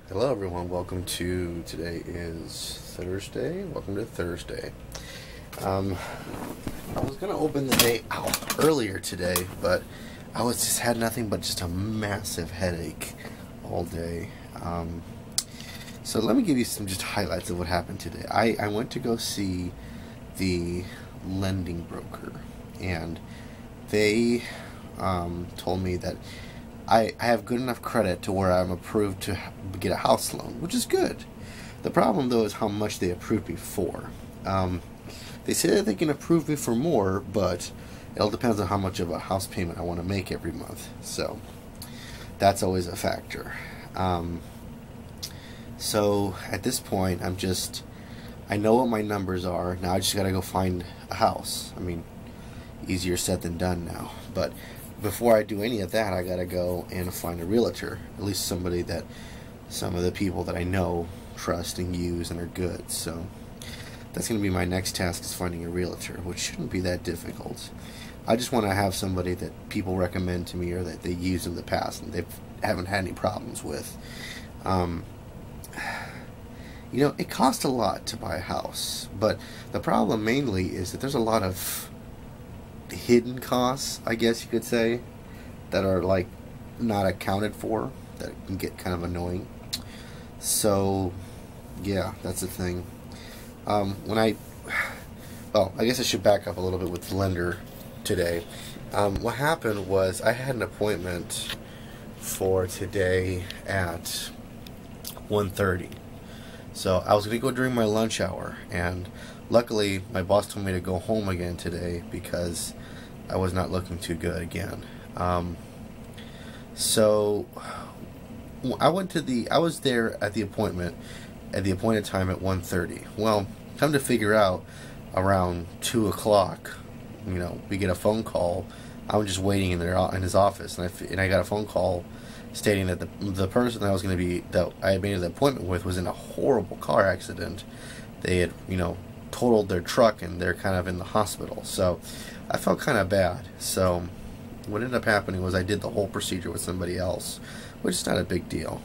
Hello everyone, welcome to, today is Thursday, welcome to Thursday. I was going to open the day out earlier today, but I had nothing but just a massive headache all day. So let me give you some just highlights of what happened today. I went to go see the lending broker, and they told me that I have good enough credit to where I'm approved to get a house loan, which is good. The problem, though, is how much they approved me for. They say that they can approve me for more, but it all depends on how much of a house payment I want to make every month. So that's always a factor. So at this point, I know what my numbers are. Now I just got to go find a house. I mean, easier said than done now. But before I do any of that, I gotta go and find a realtor, at least somebody that some of the people that I know, trust, and use and are good. So that's gonna be my next task, is finding a realtor, which shouldn't be that difficult. I just want to have somebody that people recommend to me or that they used in the past and they haven't had any problems with. You know, it costs a lot to buy a house, but the problem mainly is that there's a lot of hidden costs, I guess you could say, that are like not accounted for, that can get kind of annoying. So yeah, that's the thing. I guess I should back up a little bit with the lender today. What happened was I had an appointment for today at 1:30. So I was going to go during my lunch hour, and luckily my boss told me to go home again today because I was not looking too good again. So I was there at the appointment at the appointed time at 1:30. Well, come to figure out, around 2 o'clock, we get a phone call. I was just waiting in his office, and I got a phone call stating that the person that I had made the appointment with was in a horrible car accident. They had, totaled their truck, and they're kind of in the hospital. So I felt kind of bad. So what ended up happening was I did the whole procedure with somebody else, which is not a big deal.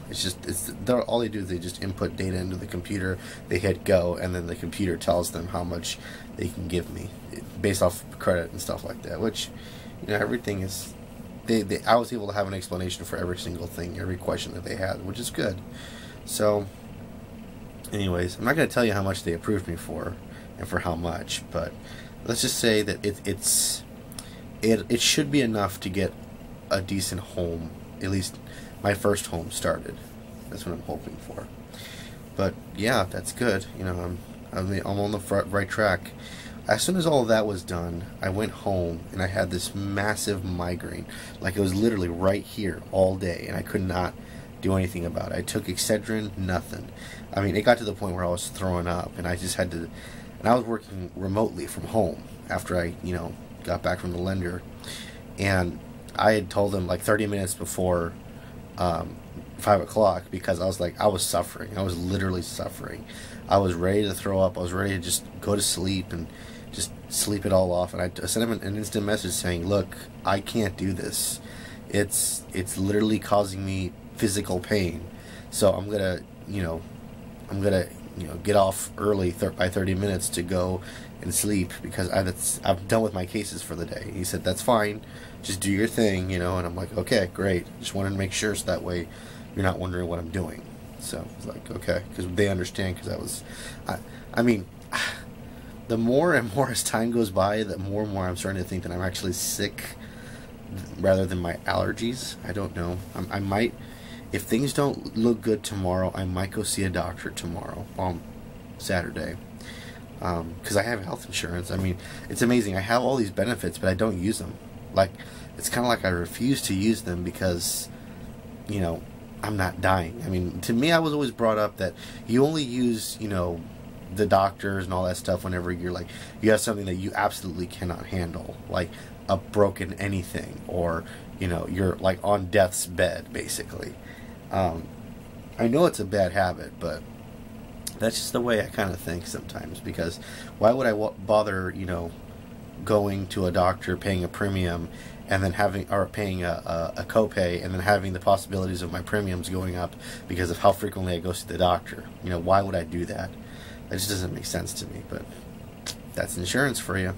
All they do is they just input data into the computer, they hit go, and then the computer tells them how much they can give me based off credit and stuff like that, which, everything is, I was able to have an explanation for every single thing, every question that they had, which is good. So anyways, I'm not going to tell you how much they approved me for and for how much, but let's just say that it should be enough to get a decent home, at least my first home started. That's what I'm hoping for. But yeah, that's good. I'm on the right track. As soon as all of that was done, I went home and I had this massive migraine. Like, it was literally right here all day, and I could not do anything about it. I took Excedrin, nothing. I mean, it got to the point where I was throwing up, and I just had to. And I was working remotely from home after I, got back from the lender, and I had told them like 30 minutes before 5 o'clock, because I was suffering. I was literally suffering. I was ready to throw up. I was ready to just go to sleep and just sleep it all off. And I sent him an instant message saying, "Look, I can't do this. It's literally causing me physical pain. So I'm gonna get off early by 30 minutes to go and sleep, because I'm done with my cases for the day." He said, "That's fine. Just do your thing, And I'm like, "Okay, great. Just wanted to make sure so that way you're not wondering what I'm doing." So it's like, okay, because they understand, because I mean, the more and more as time goes by, the more and more I'm starting to think that I'm actually sick rather than my allergies. I don't know. I might, if things don't look good tomorrow, I might go see a doctor tomorrow on Saturday, because I have health insurance. I mean, it's amazing. I have all these benefits, but I don't use them. Like, it's kind of like I refuse to use them because, I'm not dying. I mean, to me, I was always brought up that you only use, the doctors and all that stuff whenever you have something that you absolutely cannot handle, like a broken anything, or, you're like on death's bed, basically. I know it's a bad habit, but that's just the way I kind of think sometimes, because why would I bother, going to a doctor, paying a premium, and then paying a copay, and then having the possibilities of my premiums going up because of how frequently I go see the doctor. You know, why would I do that? That just doesn't make sense to me. But that's insurance for you,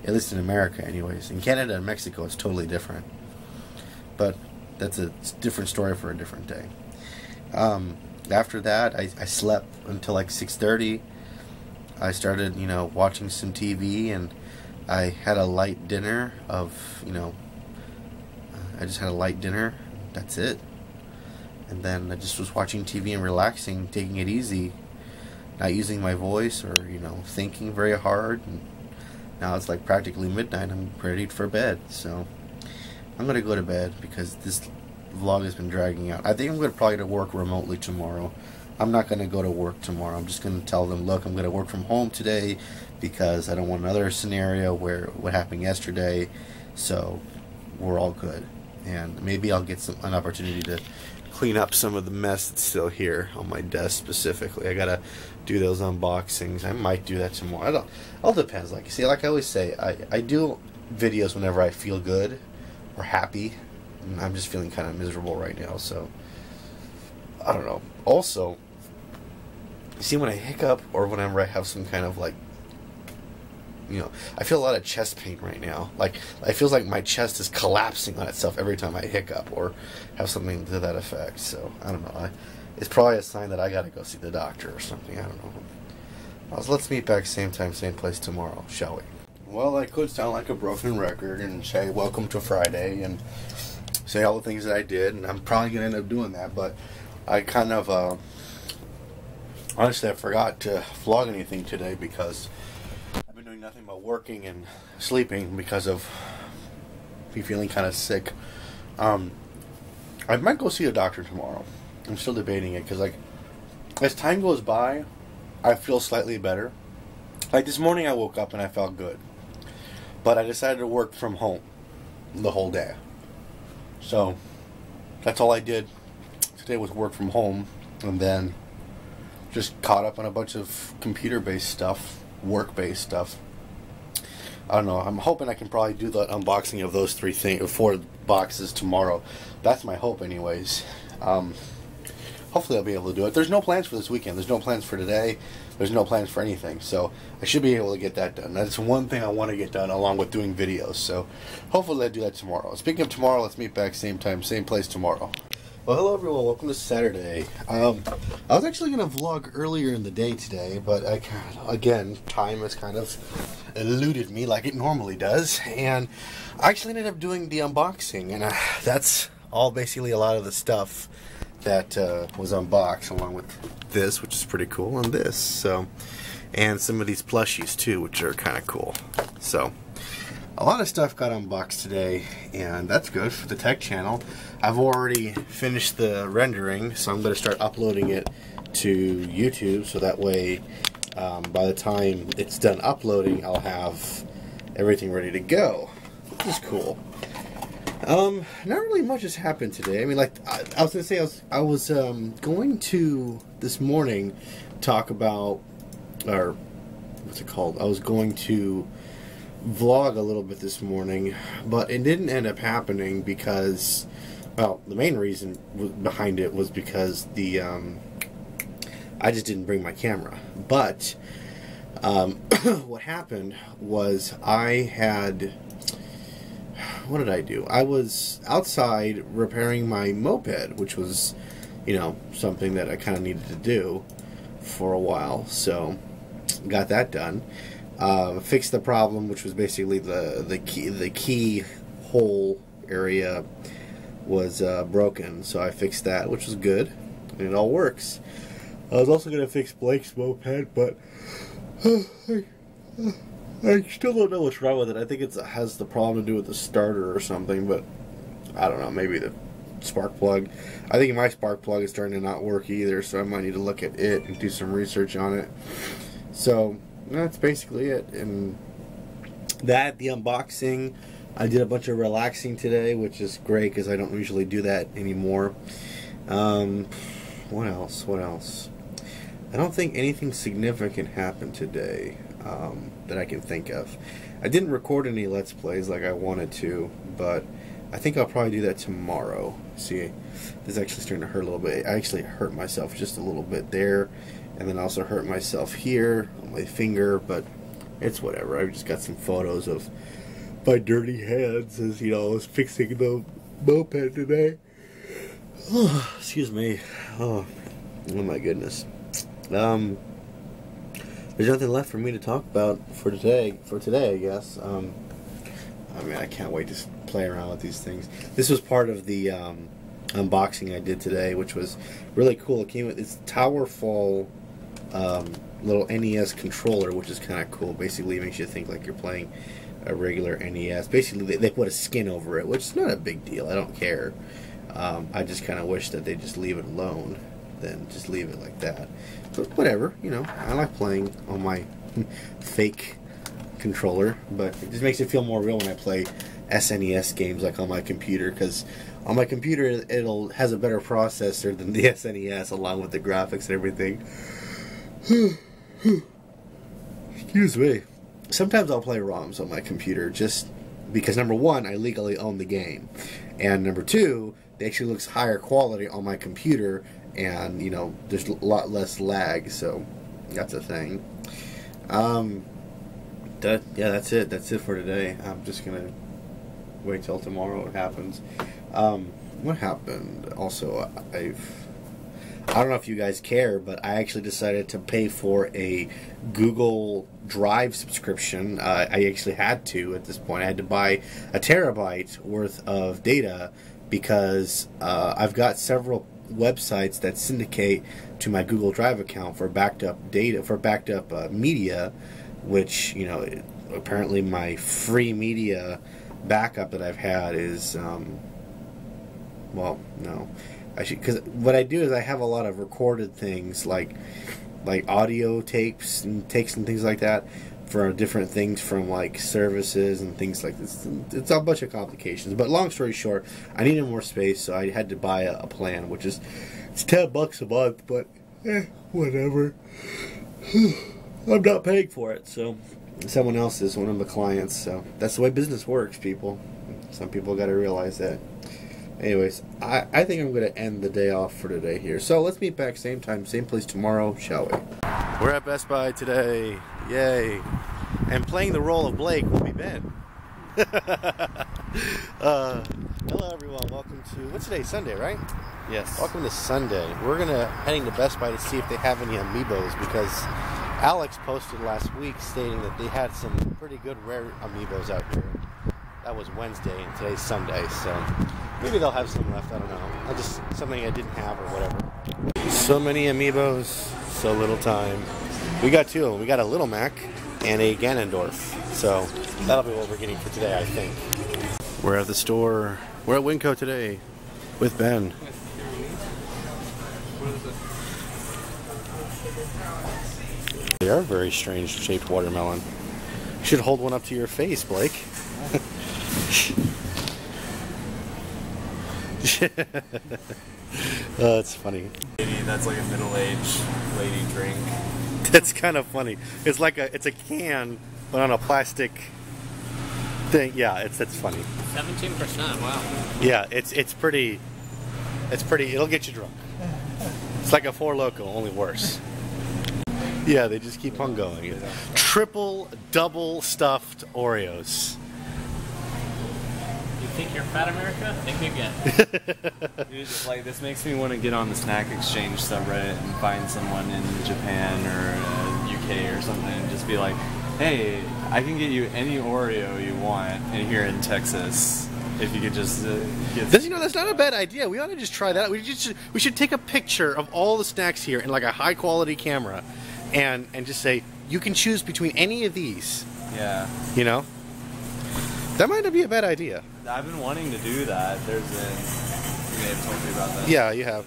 at least in America anyways. In Canada and Mexico it's totally different, but that's a different story for a different day. After that, I slept until like 6:30. I started, you know, watching some TV, and I had a light dinner of, you know, I just had a light dinner. That's it. And then I just was watching TV and relaxing, taking it easy, not using my voice or, you know, thinking very hard. And now it's like practically midnight. I'm ready for bed. So I'm going to go to bed because this vlog has been dragging out. I think I'm going to probably work remotely tomorrow. I'm not going to go to work tomorrow. I'm just going to tell them, look, I'm going to work from home today because I don't want another scenario where what happened yesterday. So we're all good. And maybe I'll get an opportunity to clean up some of the mess that's still here on my desk specifically. I got to do those unboxings. I might do that tomorrow. It all depends. Like, see, like I always say, I do videos whenever I feel good or happy. And I'm just feeling kind of miserable right now, so I don't know. Also, see, when I hiccup or whenever I have some kind of, like, you know, I feel a lot of chest pain right now. Like, it feels like my chest is collapsing on itself every time I hiccup or have something to that effect. So, I don't know. It's probably a sign that I gotta go see the doctor or something. I don't know. So let's meet back same time, same place tomorrow, shall we? Well, I could sound like a broken record and say welcome to Friday and say all the things that I did, and I'm probably gonna end up doing that, but I kind of, honestly, I forgot to vlog anything today because I've been doing nothing but working and sleeping because of me feeling kind of sick. I might go see a doctor tomorrow. I'm still debating it because, like, as time goes by, I feel slightly better. Like, this morning I woke up and I felt good, but I decided to work from home the whole day. So that's all I did today was work from home, and then just caught up on a bunch of computer-based stuff, work-based stuff. I don't know. I'm hoping I can probably do the unboxing of those 4 boxes tomorrow. That's my hope, anyways. Hopefully I'll be able to do it. There's no plans for this weekend. There's no plans for today. There's no plans for anything. So I should be able to get that done. That's one thing I want to get done along with doing videos. So hopefully I'll do that tomorrow. Speaking of tomorrow, let's meet back same time, same place tomorrow. Well, hello everyone. Welcome to Saturday. I was actually going to vlog earlier in the day today, but again, time has kind of eluded me like it normally does. And I actually ended up doing the unboxing. And that's all basically a lot of the stuff that was unboxed, along with this, which is pretty cool, and this, so, and some of these plushies too, which are kind of cool. So a lot of stuff got unboxed today, and that's good for the tech channel. I've already finished the rendering, so I'm going to start uploading it to YouTube, so that way by the time it's done uploading, I'll have everything ready to go, which is cool. Not really much has happened today. I mean, like, I was gonna say, I was going to this morning talk about, or what's it called? I was going to vlog a little bit this morning, but it didn't end up happening because, well, the main reason behind it was because the I just didn't bring my camera. But what happened was what did I do? I was outside repairing my moped, which was, you know, something that I kind of needed to do for a while. So, got that done. Fixed the problem, which was basically the key hole area was broken. So I fixed that, which was good, and it all works. I was also gonna fix Blake's moped, but I still don't know what's wrong with it. I think it has the problem to do with the starter or something, but I don't know, maybe the spark plug. I think my spark plug is starting to not work either, so I might need to look at it and do some research on it. So that's basically it. And the unboxing, I did a bunch of relaxing today, which is great because I don't usually do that anymore. What else? I don't think anything significant happened today that I can think of. I didn't record any Let's Plays like I wanted to, but I think I'll probably do that tomorrow. See, this is actually starting to hurt a little bit. I actually hurt myself just a little bit there, and then also hurt myself here on my finger, but it's whatever. I just got some photos of my dirty hands as, you know, I was fixing the moped today. Oh, excuse me. Oh my goodness. There's nothing left for me to talk about for today, I guess. I mean, I can't wait to play around with these things. This was part of the unboxing I did today, which was really cool. It came with this Towerfall little NES controller, which is kind of cool. Basically, it makes you think like you're playing a regular NES. Basically, they put a skin over it, which is not a big deal. I don't care. I just kind of wish that they just leave it alone, then just leave it like that. But whatever, you know, I like playing on my fake controller, but it just makes it feel more real when I play SNES games like on my computer, because on my computer it has a better processor than the SNES, along with the graphics and everything. Excuse me. Sometimes I'll play ROMs on my computer just because, number one, I legally own the game, and number two, it actually looks higher quality on my computer, and, you know, there's a lot less lag, so that's a thing. Yeah, that's it. That's it for today. I'm just gonna wait till tomorrow what happens. What happened? Also, I don't know if you guys care, but I actually decided to pay for a Google Drive subscription. I actually had to at this point. I had to buy a terabyte worth of data because I've got several websites that syndicate to my Google Drive account for backed up data, for backed up media, which, you know, apparently my free media backup that I've had is, well, no. Because what I do is I have a lot of recorded things like audio tapes and things like that for different things from like services and things like this. It's a bunch of complications. But long story short, I needed more space, so I had to buy a plan, which is it's $10 a month, but whatever. I'm not paying for it, so someone else is, one of my clients. So that's the way business works, people. Some people got to realize that. Anyways, I think I'm going to end the day off for today here. So let's meet back same time, same place tomorrow, shall we? We're at Best Buy today. Yay. And playing the role of Blake will be Ben. Hello everyone, welcome to, what's today, Sunday, right? Yes. Welcome to Sunday. We're heading to Best Buy to see if they have any amiibos, because Alex posted last week stating that they had some pretty good rare amiibos out here. That was Wednesday and today's Sunday, so maybe they'll have some left, I don't know. Just something I didn't have or whatever. So many amiibos, so little time. We got two of them. We got a Little Mac and a Ganondorf. So that'll be what we're getting for today, I think. We're at the store. We're at Winco today with Ben. They are very strange shaped watermelon. You should hold one up to your face, Blake. Oh, that's funny. That's like a middle-aged lady drink. That's kind of funny. It's like it's a can, but on a plastic thing. Yeah, it's funny. 17%. Wow. Yeah, it's pretty. It'll get you drunk. It's like a Four Loko, only worse. Yeah, they just keep on going. Triple, double stuffed Oreos. You think you're fat, America? Think again. Dude, like, this makes me want to get on the Snack Exchange subreddit and find someone in Japan or UK or something and just be like, hey, I can get you any Oreo you want in here in Texas. If you could just get... You know, that's not a bad idea. We ought to just try that. We should take a picture of all the snacks here in like a high quality camera and just say, you can choose between any of these. Yeah. You know? That might not be a bad idea. I've been wanting to do that. You may have told me about that. Yeah, you have.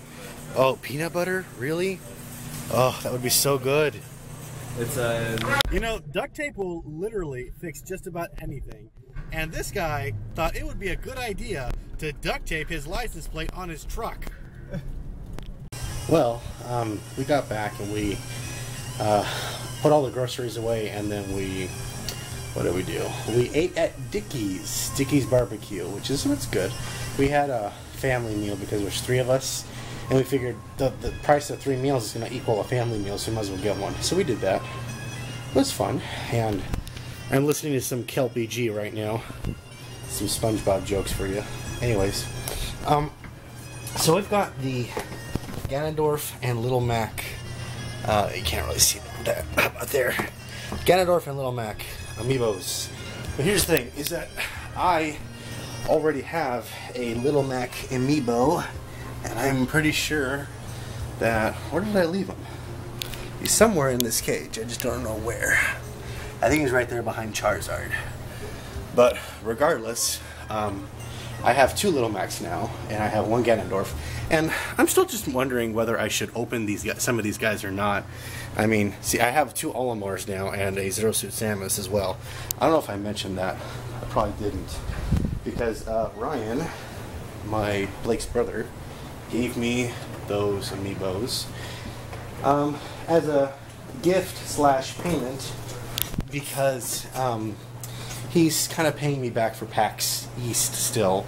Oh, peanut butter? Really? Oh, that would be so good. It's a... You know, duct tape will literally fix just about anything. And this guy thought it would be a good idea to duct tape his license plate on his truck. Well, we got back and we put all the groceries away, and then what did we do? We ate at Dickie's Barbecue, which is what's good. We had a family meal because there's 3 of us, and we figured the price of 3 meals is going to equal a family meal, so we might as well get one. So we did that. It was fun, and I'm listening to some Kelpie G right now. Some SpongeBob jokes for you. Anyways, so we've got the Ganondorf and Little Mac. You can't really see them up there. Ganondorf and Little Mac amiibos. But here's the thing: is that I already have a Little Mac amiibo, and I'm pretty sure that where did I leave him? He's somewhere in this cage. I just don't know where. I think he's right there behind Charizard. But regardless, I have 2 Little Macs now, and I have 1 Ganondorf, and I'm still just wondering whether I should open some of these guys or not. I mean, see, I have 2 Olimars now and a Zero Suit Samus as well. I don't know if I mentioned that. I probably didn't, because Ryan, Blake's brother, gave me those amiibos as a gift/payment because he's kind of paying me back for PAX East still,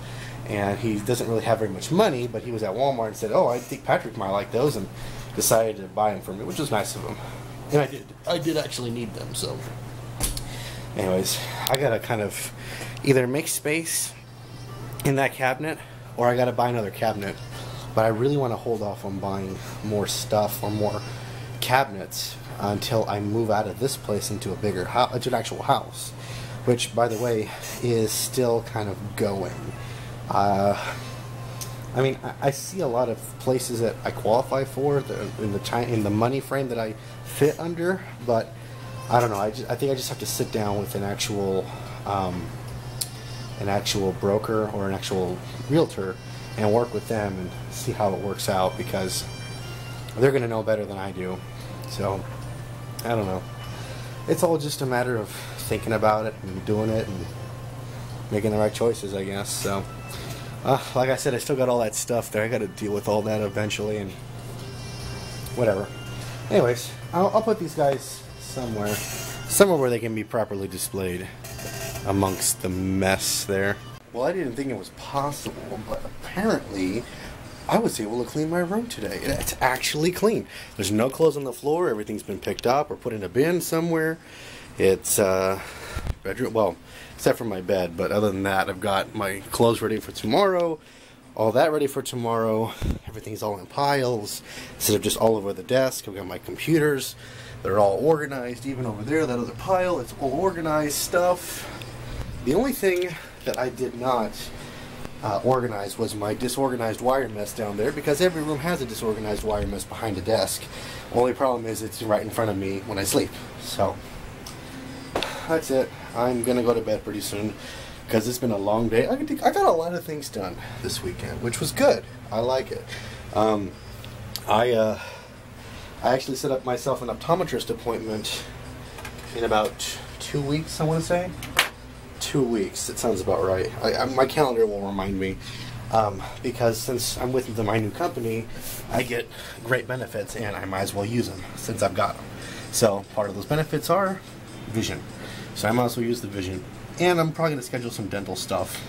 and he doesn't really have very much money, but he was at Walmart and said, oh, I think Patrick might like those, and decided to buy them for me, which was nice of him. And I did actually need them, so. Anyways, I gotta kind of either make space in that cabinet, or I gotta buy another cabinet. But I really want to hold off on buying more stuff or more cabinets until I move out of this place into a bigger house, into an actual house. Which, by the way, is still kind of going. I mean, I see a lot of places that I qualify for in the money frame that I fit under, but I don't know. I think I just have to sit down with an actual broker or an actual realtor and work with them and see how it works out, because they're going to know better than I do. So I don't know. It's all just a matter of thinking about it and doing it and making the right choices, I guess. So, like I said, I still got all that stuff there. I got to deal with all that eventually, and whatever. Anyways, I'll put these guys somewhere where they can be properly displayed amongst the mess there. Well, I didn't think it was possible, but apparently I was able to clean my room today. It's actually clean. There's no clothes on the floor. Everything's been picked up or put in a bin somewhere. It's bedroom, well, except for my bed, but other than that, I've got my clothes ready for tomorrow, all that ready for tomorrow. Everything's all in piles instead of just all over the desk. I've got my computers. They're all organized. Even over there, that other pile, it's all organized stuff. The only thing that I did not organize was my disorganized wire mess down there, because every room has a disorganized wire mess behind a desk. Only problem is it's right in front of me when I sleep. So that's it. I'm gonna go to bed pretty soon because it's been a long day. I got a lot of things done this weekend, which was good. I like it. I actually set up myself an optometrist appointment in about 2 weeks, I want to say. 2 weeks. That sounds about right. My calendar will remind me, because since I'm with my new company, I get great benefits, and I might as well use them since I've got them. So part of those benefits are vision. So I might as well use the vision. And I'm probably going to schedule some dental stuff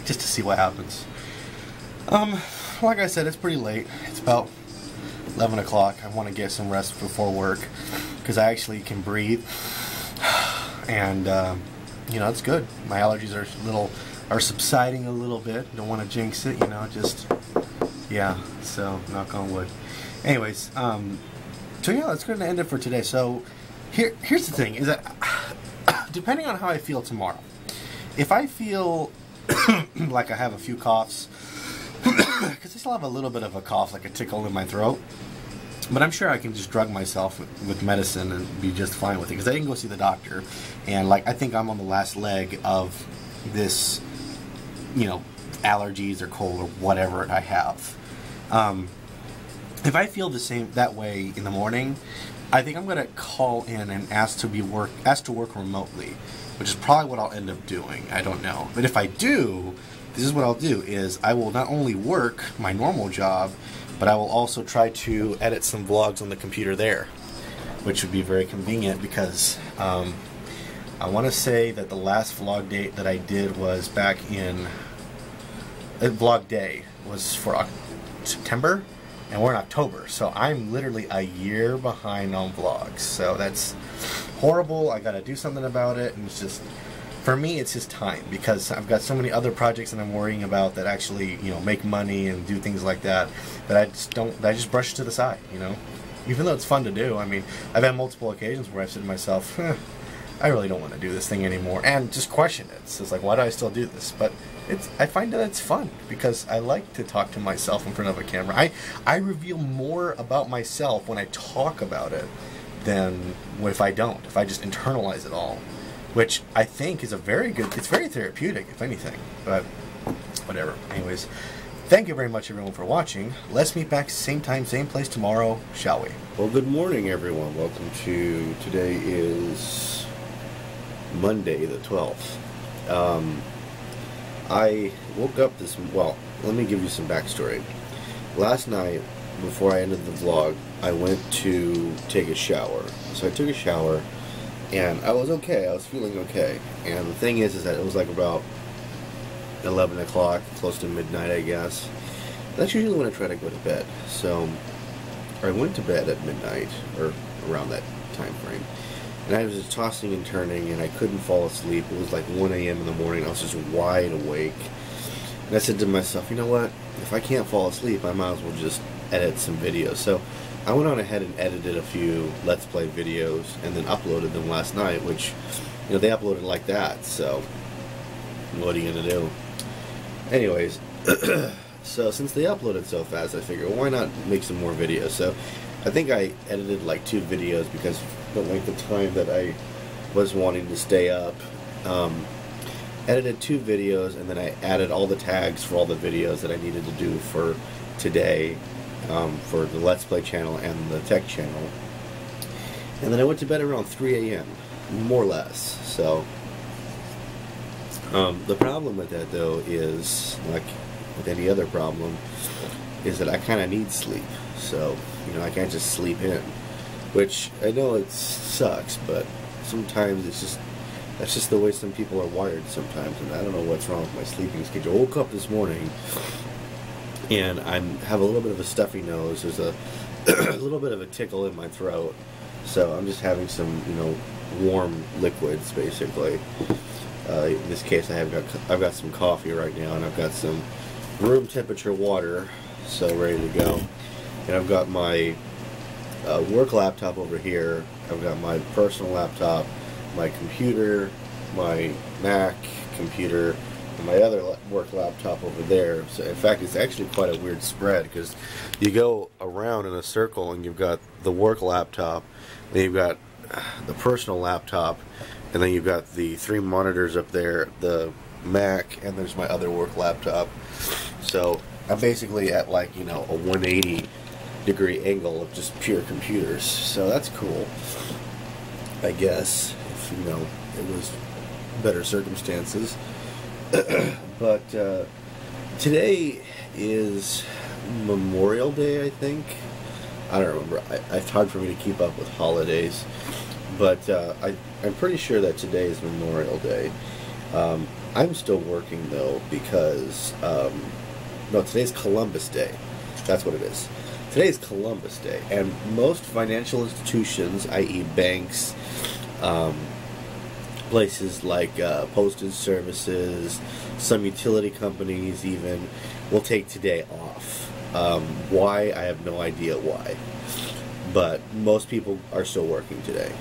just to see what happens. Like I said, it's pretty late. It's about 11 o'clock. I want to get some rest before work because I actually can breathe. And you know, it's good. My allergies are subsiding a little bit. Don't want to jinx it, you know, just, yeah, so knock on wood. Anyways, so yeah, that's going to end it for today. So here's the thing, is that depending on how I feel tomorrow, if I feel like I have a few coughs, because I still have a little bit of a cough, like a tickle in my throat, but I'm sure I can just drug myself with medicine and be just fine with it, because I didn't go see the doctor, and like I think I'm on the last leg of this, you know, allergies or cold or whatever I have. If I feel that way in the morning, I think I'm gonna call in and ask to work remotely, which is probably what I'll end up doing. I don't know, but if I do, this is what I'll do: is I will not only work my normal job, but I will also try to edit some vlogs on the computer there, which would be very convenient because I want to say that the last vlog date that I did was back in vlog day was for September, and we're in October, so I'm literally a year behind on vlogs. So that's horrible. I gotta do something about it, and it's just, for me, it's just time, because I've got so many other projects that I'm worrying about that actually, you know, make money and do things like that, that I just brush to the side, you know, even though it's fun to do. I mean, I've had multiple occasions where I've said to myself, I really don't want to do this thing anymore, and just question it. So it's like, why do I still do this? But I find that it's fun because I like to talk to myself in front of a camera. I reveal more about myself when I talk about it than if I don't, if I just internalize it all, which I think is it's very therapeutic, if anything, but whatever. Anyways, thank you very much, everyone, for watching. Let's meet back same time, same place tomorrow, shall we? Well, good morning, everyone. Welcome to, today is Monday the 12th. I woke up well, let me give you some backstory. Last night, before I ended the vlog, I went to take a shower. So I took a shower, and I was okay. I was feeling okay. And the thing is that it was like about 11 o'clock, close to midnight, I guess. That's usually when I try to go to bed. So I went to bed at midnight, or around that time frame. And I was just tossing and turning, and I couldn't fall asleep. It was like 1 a.m. in the morning. I was just wide awake. And I said to myself, you know what? If I can't fall asleep, I might as well just edit some videos. So I went on ahead and edited a few Let's Play videos, and then uploaded them last night, which, you know, they uploaded like that. So what are you going to do? Anyways, so since they uploaded so fast, I figured, well, why not make some more videos? So I think I edited like 2 videos because the length of time that I was wanting to stay up. Edited 2 videos, and then I added all the tags for all the videos that I needed to do for today, for the Let's Play channel and the Tech channel. And then I went to bed around 3 a.m., more or less. So the problem with that, though, is, like with any other problem, is that I kind of need sleep. So, you know, I can't just sleep in, which I know it sucks, but sometimes that's just the way some people are wired sometimes, and I don't know what's wrong with my sleeping schedule. I woke up this morning, and I have a little bit of a stuffy nose. There's a little bit of a tickle in my throat, so I'm just having some, you know, warm liquids, basically. In this case, I've got some coffee right now, and I've got some room temperature water, so ready to go. And I've got my work laptop over here. I've got my personal laptop, my computer, my Mac computer, and my other work laptop over there. So in fact, it's actually quite a weird spread, because you go around in a circle and you've got the work laptop, then you've got the personal laptop, and then you've got the 3 monitors up there, the Mac, and there's my other work laptop. So I'm basically at, like, you know, a 180-degree angle of just pure computers. So that's cool, I guess, if, you know, it was better circumstances. But today is Memorial Day, I think. I don't remember. It's hard for me to keep up with holidays, but I'm pretty sure that today is Memorial Day. I'm still working, though, because no, today's Columbus Day. That's what it is. Today is Columbus Day, and most financial institutions, i.e. banks, places like postage services, some utility companies even, will take today off. Why? I have no idea why. But most people are still working today.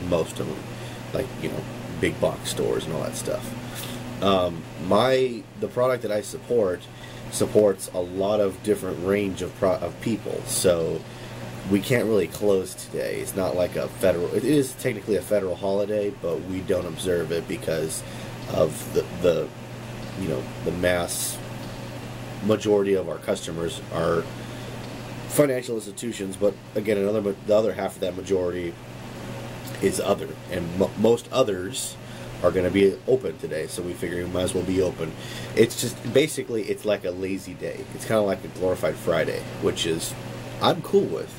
Most of them. Like, you know, big box stores and all that stuff. The product that I supports a lot of different range of people. So we can't really close today. It's not like a federal, it is technically a federal holiday, but we don't observe it because of the you know, the mass majority of our customers are financial institutions, but again, the other half of that majority is other, and most others are going to be open today, so we figure we might as well be open. It's just basically it's like a lazy day. It's kind of like a glorified Friday, which is I'm cool with.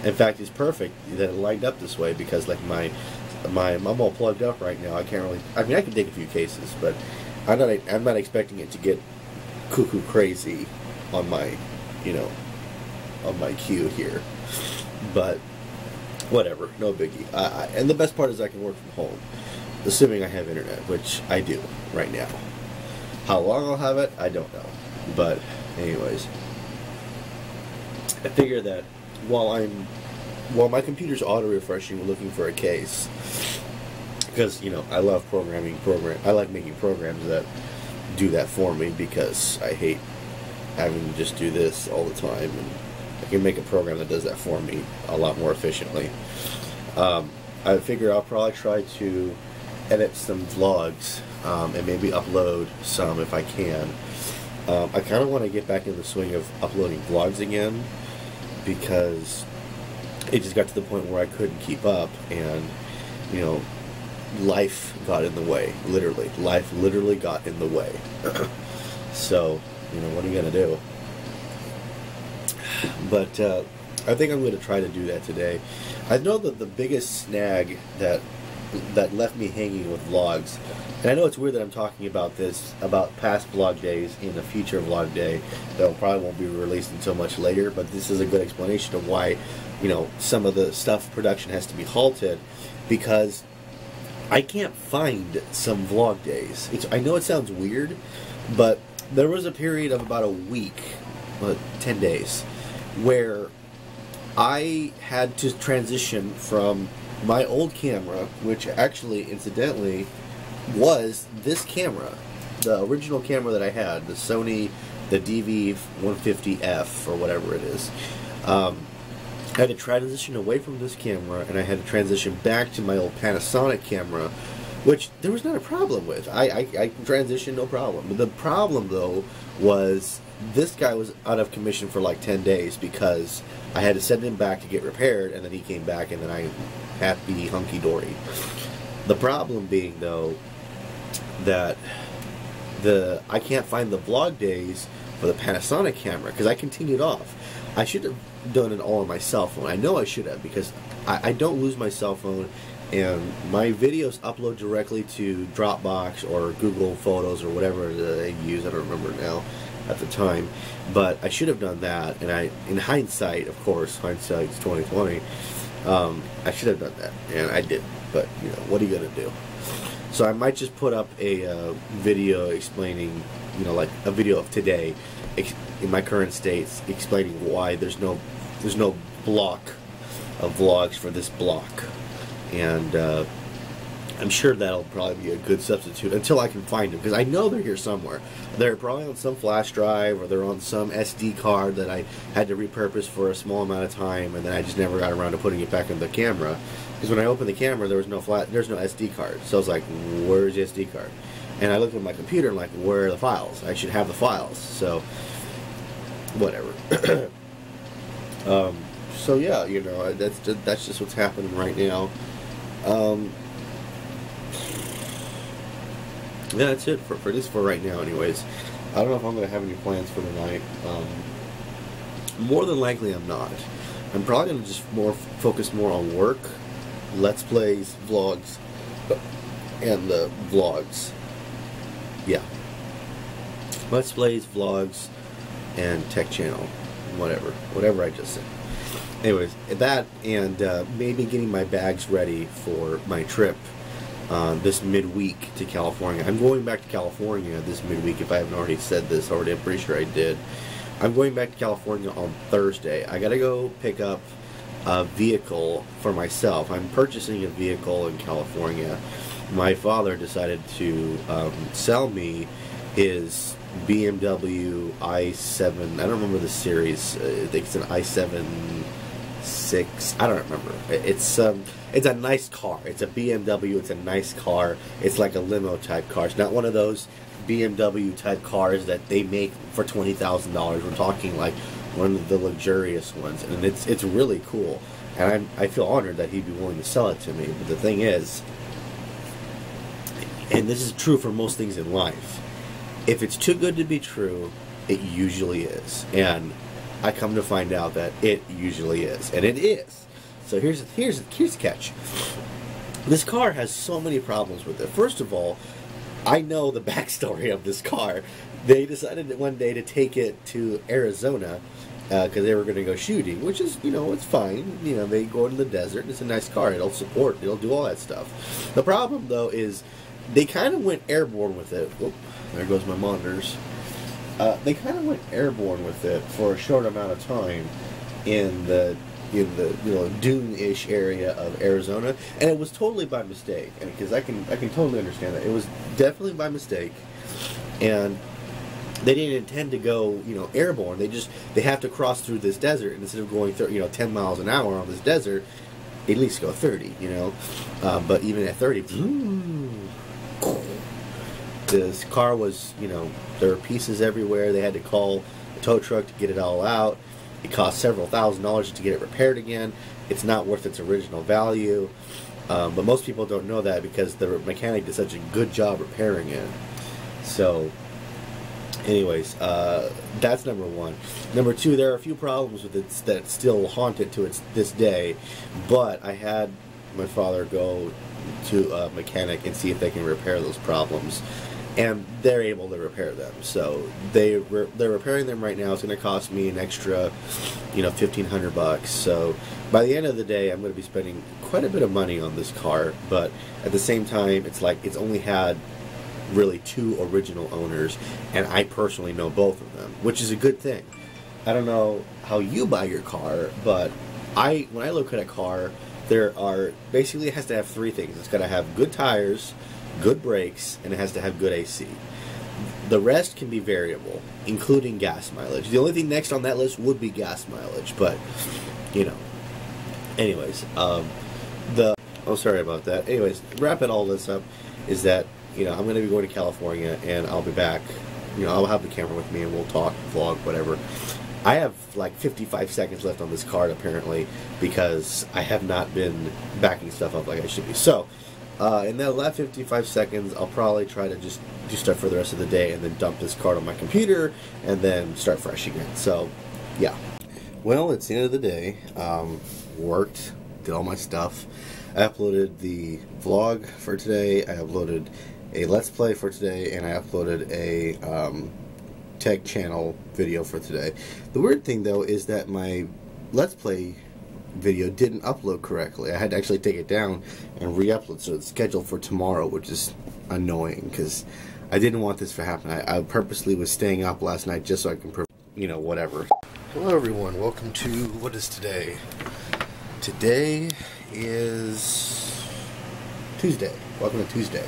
In fact, it's perfect that it lined up this way because like I'm all plugged up right now. I can't really. I mean, I can take a few cases, but I'm not expecting it to get cuckoo crazy on my, on my queue here. But whatever, no biggie. And the best part is I can work from home, assuming I have internet, which I do right now. How long I'll have it, I don't know. But anyways, I figure that while my computer's auto refreshing, looking for a case, because I love I like making programs that do that for me because I hate having to just do this all the time, and I can make a program that does that for me a lot more efficiently. I figure I'll probably try to edit some vlogs and maybe upload some if I can. I kind of want to get back in the swing of uploading vlogs again because it just got to the point where I couldn't keep up, and life got in the way. Literally, life literally got in the way. So what are you gonna do? But I think I'm going to try to do that today. I know that the biggest snag that left me hanging with vlogs, and I know it's weird that I'm talking about this, about past vlog days in a future vlog day that probably won't be released until much later, but this is a good explanation of why, some of the stuff production has to be halted, because I can't find some vlog days. I know it sounds weird, but there was a period of about a week, 10 days, where I had to transition from my old camera, which actually, incidentally, was this camera, the original camera that I had, the Sony, the DV150F, or whatever it is. I had to transition away from this camera, and I had to transition back to my old Panasonic camera, which there was not a problem with. I transitioned, no problem. But the problem, though, was this guy was out of commission for like 10 days because I had to send him back to get repaired, and then he came back, and then I happy hunky-dory. The problem being, though, that I can't find the vlog days for the Panasonic camera because I continued off. I should have done it all on my cell phone. I know I should have, because I don't lose my cell phone, and my videos upload directly to Dropbox or Google Photos or whatever they use. I don't remember now at the time, but I should have done that. And in hindsight, of course, hindsight's 2020. I should have done that, and I didn't. But what are you gonna do? So I might just put up a video explaining, like a video of today, in my current states, explaining why there's no block of vlogs for this block, and I'm sure that'll probably be a good substitute until I can find them, because I know they're here somewhere. They're probably on some flash drive, or they're on some SD card that I had to repurpose for a small amount of time, and then I just never got around to putting it back in the camera. Because when I opened the camera, there's no SD card. So I was like, where's the SD card? And I looked at my computer and like, where are the files? I should have the files. So whatever. So yeah, that's just what's happening right now. Yeah, that's it for right now. Anyways, I don't know if I'm gonna have any plans for the night. More than likely, I'm not. I'm probably gonna just focus more on work, Let's Plays, vlogs, and vlogs. Yeah, Let's Plays, vlogs, and tech channel, whatever I just said. Anyways, that and maybe getting my bags ready for my trip this midweek to California. I'm going back to California this midweek, if I haven't already said this already. I'm pretty sure I did. I'm going back to California on Thursday. I gotta go pick up a vehicle for myself. I'm purchasing a vehicle in California. My father decided to sell me his BMW i7. I don't remember the series. I think it's an i7 6. I don't remember. It's a nice car. It's a BMW. It's a nice car. It's like a limo type car. It's not one of those BMW type cars that they make for $20,000. We're talking like one of the luxurious ones, and it's really cool. And I feel honored that he'd be willing to sell it to me. But the thing is, And this is true for most things in life. If it's too good to be true, it usually is. And I come to find out that it usually is. And it is. So here's the catch. This car has so many problems with it. First of all, I know the backstory of this car. They decided one day to take it to Arizona because they were going to go shooting, which is, it's fine. They go into the desert. It's a nice car. It'll do all that stuff. The problem, though, is they kind of went airborne with it. Whoop, there goes my monitors. They kind of went airborne with it for a short amount of time in the dune-ish area of Arizona, and it was totally by mistake. And because I can totally understand that it was definitely by mistake, and they didn't intend to go airborne. They have to cross through this desert, and instead of going 10 miles an hour on this desert, at least go 30. But even at 30, this car was there were pieces everywhere. They had to call a tow truck to get it all out. It cost several $1,000s to get it repaired again. It's not worth its original value. But most people don't know that because the mechanic did such a good job repairing it. So, anyways, that's number one. Number two, there are a few problems with it that still haunt it to this day. But I had my father go to a mechanic and see if they can repair those problems. And they're able to repair them. So they're repairing them right now. It's going to cost me an extra, $1,500. So by the end of the day, I'm going to be spending quite a bit of money on this car. But at the same time, it's like it's only had really 2 original owners, and I personally know both of them, which is a good thing. I don't know how you buy your car, but when I look at a car, there are basically it has to have 3 things. It's got to have good tires, good brakes, and it has to have good AC. The rest can be variable, including gas mileage. The only thing next on that list would be gas mileage, but anyways, sorry about that. Anyways, wrapping all this up is that I'm going to be going to California, and I'll be back. I'll have the camera with me, and we'll talk, vlog, whatever. I have like 55 seconds left on this card apparently because I have not been backing stuff up like I should be. So in that last 55 seconds, I'll probably try to just do stuff for the rest of the day and then dump this card on my computer and then start fresh again. So, yeah. Well, it's the end of the day. Worked, did all my stuff. I uploaded the vlog for today. I uploaded a Let's Play for today, and I uploaded a tech channel video for today. The weird thing, though, is that my Let's Play video didn't upload correctly. I had to actually take it down and re-upload, so it's scheduled for tomorrow, which is annoying because I didn't want this to happen. I purposely was staying up last night just so I can whatever. Hello everyone, welcome to what is today? Today is Tuesday. Welcome to Tuesday.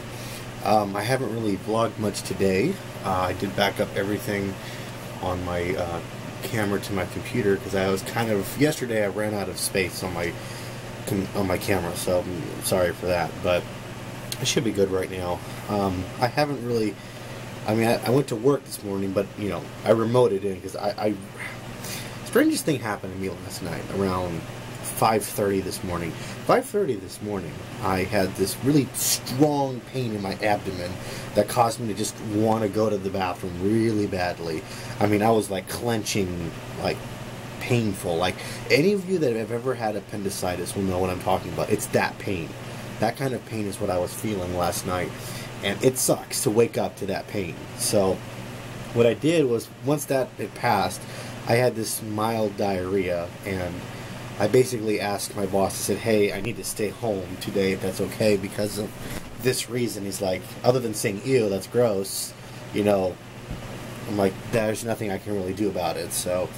I haven't really vlogged much today. I did back up everything on my camera to my computer because I was yesterday I ran out of space on my camera, so I'm sorry for that, but it should be good right now. I haven't really, I went to work this morning, but I remoted in because strangest thing happened to me last night around 5:30 this morning. 5:30 this morning, I had this really strong pain in my abdomen that caused me to just want to go to the bathroom really badly. I was like clenching, like painful. Like any of you that have ever had appendicitis will know what I'm talking about. It's that pain. That kind of pain is what I was feeling last night, and it sucks to wake up to that pain. So what I did was, once it passed, I had this mild diarrhea, and I basically asked my boss, I said, hey, I need to stay home today if that's okay because of this reason. He's like, other than saying, ew, that's gross, I'm like, there's nothing I can really do about it. So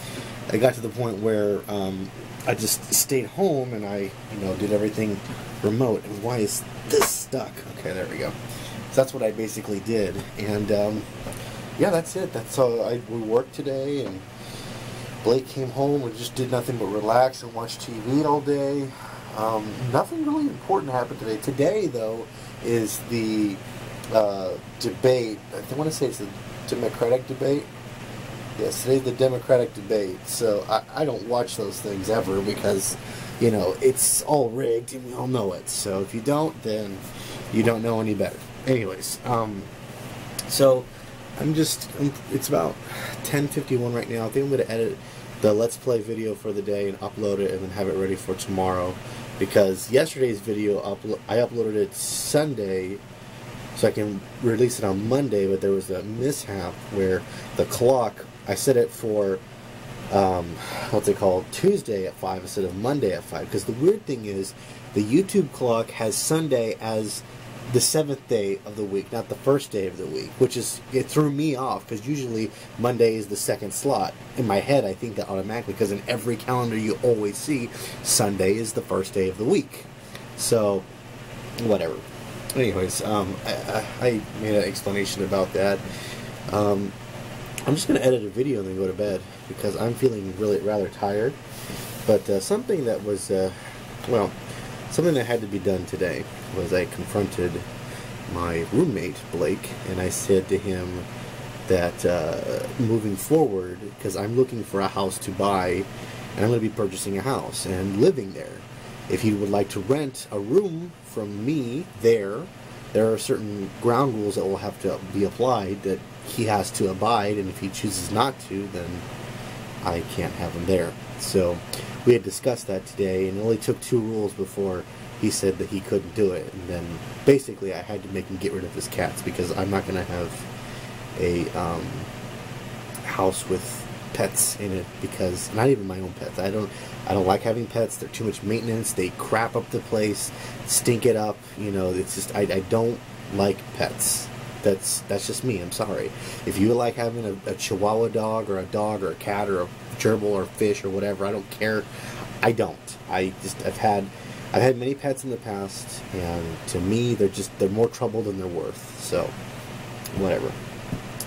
I got to the point where I just stayed home and I, did everything remote. And why is this stuck? Okay, there we go. So that's what I basically did. And yeah, that's it. That's how we worked today, and Blake came home and just did nothing but relax and watch TV all day. Nothing really important happened today. Today, though, is the debate. I want to say it's the Democratic debate. Yes, today's the Democratic debate. So I don't watch those things ever because, it's all rigged and we all know it. So if you don't, then you don't know any better. anyways, so it's about 10:51 right now. I think I'm going to edit the Let's Play video for the day and upload it and then have it ready for tomorrow, because yesterday's video I uploaded it Sunday so I can release it on Monday, but there was a mishap where the clock, I set it for what's it called, Tuesday at 5 instead of Monday at 5, because the weird thing is the YouTube clock has Sunday as the 7th day of the week, not the first day of the week, it threw me off, because usually Monday is the second slot. In my head, I think that automatically, because in every calendar you always see Sunday is the first day of the week. So, whatever. Anyways, I made an explanation about that. I'm just going to edit a video and then go to bed, because I'm feeling rather tired. But something that was, something that had to be done today was I confronted my roommate, Blake, and I said to him that moving forward, because I'm looking for a house to buy, and I'm going to be purchasing a house and living there. If he would like to rent a room from me there are certain ground rules that will have to be applied that he has to abide, and if he chooses not to, then I can't have him there. So we had discussed that today, and it only took 2 rules before he said that he couldn't do it. And then basically I had to make him get rid of his cats, because I'm not going to have a house with pets in it, because not even my own pets. I don't like having pets. They're too much maintenance. They crap up the place, stink it up. You know, it's just I don't like pets. That's just me. I'm sorry. If you like having a Chihuahua dog or a cat or a gerbil or fish or whatever, I don't care. I don't. I've had many pets in the past, and to me they're more trouble than they're worth. So whatever.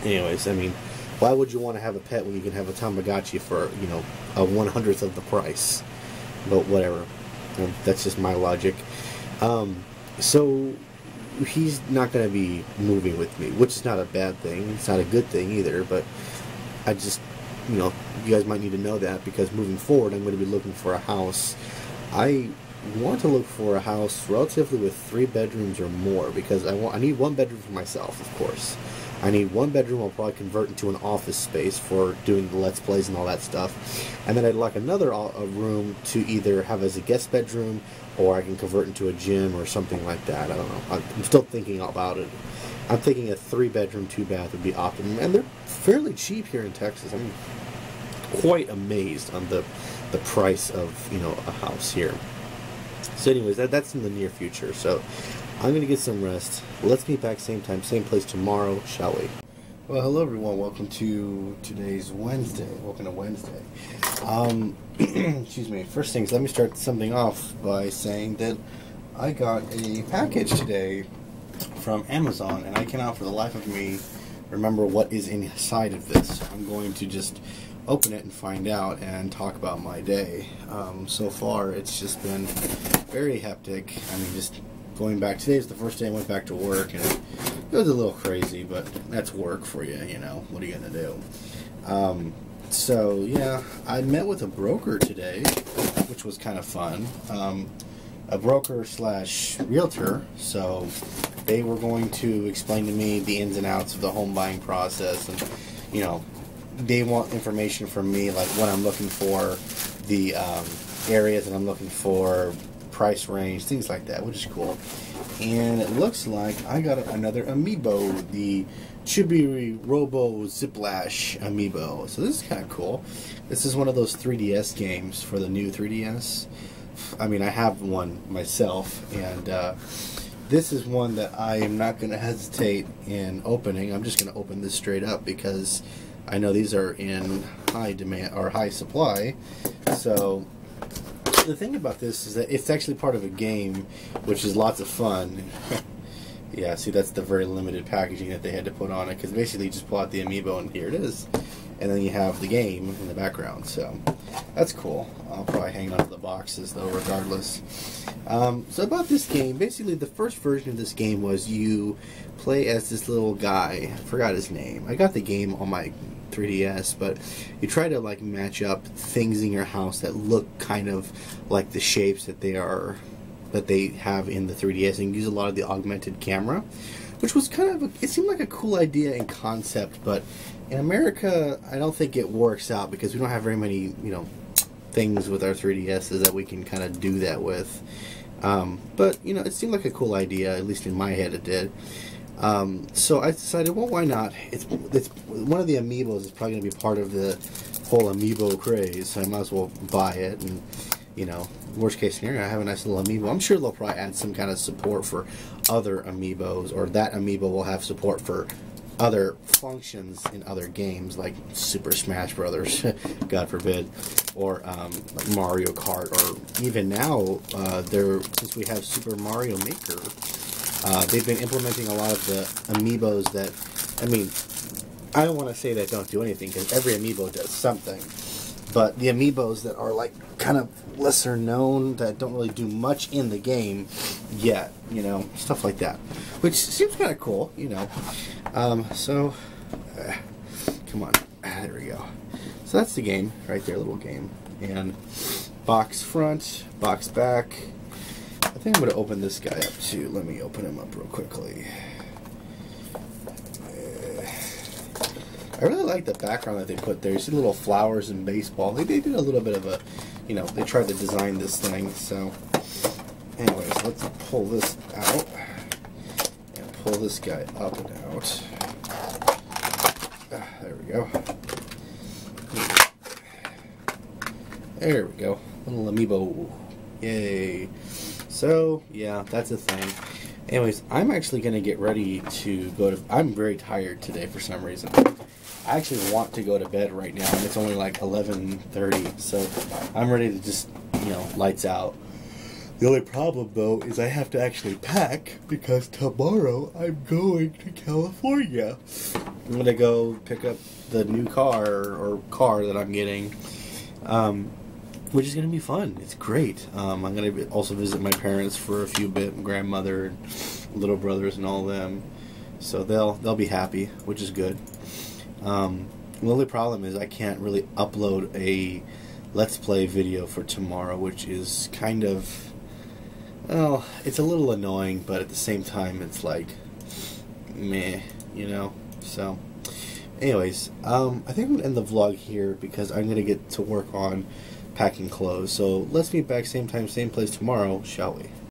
Anyways, I mean, why would you want to have a pet when you can have a Tamagotchi for, a 1/100th of the price? But whatever. That's just my logic. So he's not going to be moving with me, which is not a bad thing. It's not a good thing either, but I just, you guys might need to know that, because moving forward I'm going to be looking for a house. I want to look for a house relatively with 3 bedrooms or more, because I need 1 bedroom for myself, of course. I need 1 bedroom I'll probably convert into an office space for doing the Let's Plays and all that stuff. And then I'd like another room to either have as a guest bedroom, or I can convert into a gym or something like that. I don't know. I'm still thinking about it. I'm thinking a 3-bedroom, 2-bath would be optimum. And they're fairly cheap here in Texas. I'm quite amazed on the price of, a house here. So anyways, that's in the near future. So I'm going to get some rest. Let's meet back same time, same place tomorrow, shall we? Well, hello everyone. Welcome to today's Wednesday. Welcome to Wednesday. Excuse me. First things, let me start something off by saying that I got a package today from Amazon, and I cannot for the life of me remember what is inside of this. I'm going to just open it and find out and talk about my day. So far, it's just been very hectic. I mean, just going back, today is the first day I went back to work, and it was a little crazy, but that's work for you, what are you going to do? So, yeah, I met with a broker today, which was kind of fun. A broker / realtor, so they were going to explain to me the ins and outs of the home buying process, and, they want information from me, like what I'm looking for, the areas that I'm looking for, price range, things like that, which is cool. And it looks like I got another amiibo, the Chibi Robo Ziplash amiibo. So this is kind of cool. This is one of those 3DS games for the new 3DS. I mean, I have one myself, and this is one that I am not going to hesitate in opening. I'm just going to open this straight up, because I know these are in high demand or high supply. So the thing about this is that it's actually part of a game, which is lots of fun. Yeah, see, that's the very limited packaging that they had to put on it, because basically you just pull out the amiibo and here it is, and then you have the game in the background. So that's cool. I'll probably hang on to the boxes though, regardless. So about this game, basically the first version of this game was you play as this little guy. I forgot his name. I got the game on my 3DS, but you try to like match up things in your house that look kind of like the shapes that they have in the 3DS, and use a lot of the augmented camera, which was kind of it seemed like a cool idea in concept, but in America, I don't think it works out because we don't have very many, things with our 3DSs that we can kind of do that with. But it seemed like a cool idea, at least in my head it did. So I decided, well, why not? It's one of the amiibos is probably going to be part of the whole amiibo craze, so I might as well buy it. And worst case scenario, I have a nice little amiibo. I'm sure they'll probably add some kind of support for other amiibos, or that amiibo will have support for other functions in other games like Super Smash Brothers, God forbid, or like Mario Kart, or even now, since we have Super Mario Maker, they've been implementing a lot of the amiibos that, I don't want to say that don't do anything, because every amiibo does something, but the amiibos that are like kind of lesser known, that don't really do much in the game yet, stuff like that, which seems kind of cool, so come on, there we go. So that's the game right there, little game, and box front, box back. I think I'm going to open this guy up too. Let me open him up real quickly. I really like the background that they put there. You see little flowers and baseball. They did a little bit of a, they tried to design this thing. So, anyways, let's pull this out and pull this guy up and out. There we go. There we go. Little amiibo. Yay. So, yeah, that's a thing. Anyways, I'm actually going to get ready to go to... I'm very tired today for some reason. I actually want to go to bed right now, and it's only like 11:30, so I'm ready to just, lights out. The only problem, though, is I have to actually pack, because tomorrow I'm going to California. I'm going to go pick up the new car that I'm getting, which is going to be fun. It's great. I'm going to also visit my parents for a few bit, grandmother, and little brothers, and all of them. So they'll be happy, which is good. The only problem is I can't really upload a Let's Play video for tomorrow, which is kind of, well, it's a little annoying, but at the same time, it's like, meh, So, anyways, I think I'm going to end the vlog here because I'm going to get to work on packing clothes. So let's meet back same time, same place tomorrow, shall we?